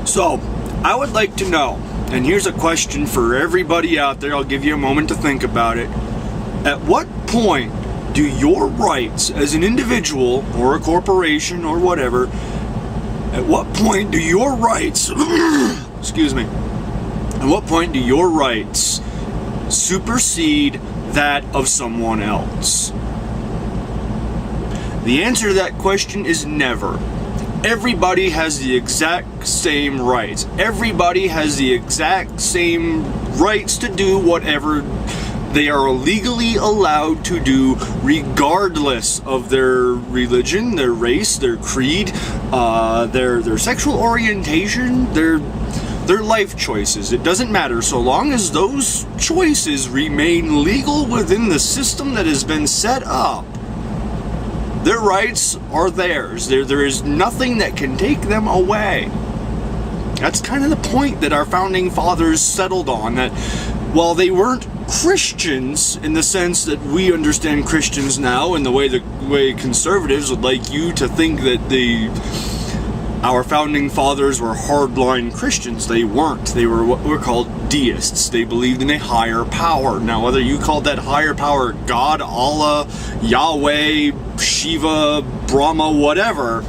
So, I would like to know, and here's a question for everybody out there, I'll give you a moment to think about it. At what point do your rights as an individual or a corporation or whatever, at what point do your rights, excuse me, at what point do your rights supersede that of someone else? The answer to that question is never. Everybody has the exact same rights. Everybody has the exact same rights to do whatever they are legally allowed to do, regardless of their religion, their race, their creed, their sexual orientation, their life choices. It doesn't matter so long as those choices remain legal within the system that has been set up. Their rights are theirs. There is nothing that can take them away. That's kind of the point that our founding fathers settled on, that while they weren't Christians in the sense that we understand Christians now, and the way conservatives would like you to think that our founding fathers were hardline Christians. They weren't. They were what were called deists. They believed in a higher power. Now, whether you called that higher power God, Allah, Yahweh, Shiva, Brahma, whatever,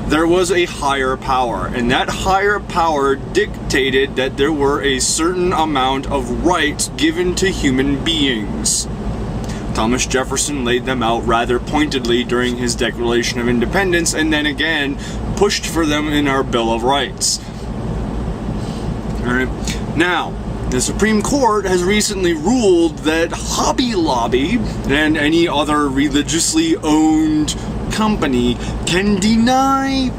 there was a higher power. And that higher power dictated that there were a certain amount of rights given to human beings. Thomas Jefferson laid them out rather pointedly during his Declaration of Independence, and then again pushed for them in our Bill of Rights. Alright. Now, the Supreme Court has recently ruled that Hobby Lobby and any other religiously owned company can deny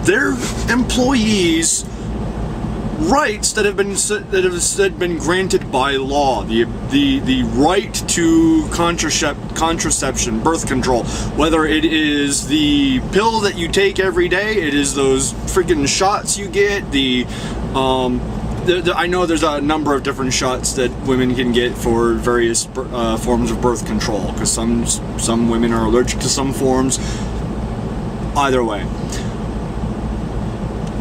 their employees rights that have been granted by law. The right to contraception, birth control, whether it is the pill that you take every day, it is those freaking shots you get, I know there's a number of different shots that women can get for various forms of birth control, because some women are allergic to some forms. Either way,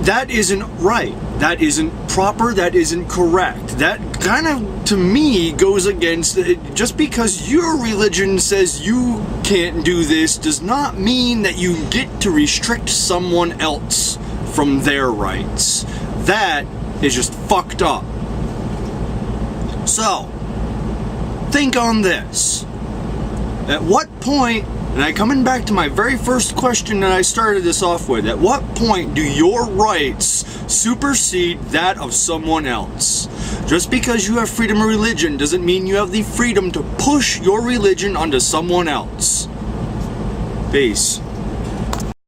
that isn't right. That isn't proper. That isn't correct. That kind of, to me, goes against it. Just because your religion says you can't do this does not mean that you get to restrict someone else from their rights. That is just fucked up. So, think on this. At what point, and I'm coming back to my very first question that I started this off with, at what point do your rights supersede that of someone else? Just because you have freedom of religion doesn't mean you have the freedom to push your religion onto someone else. Peace.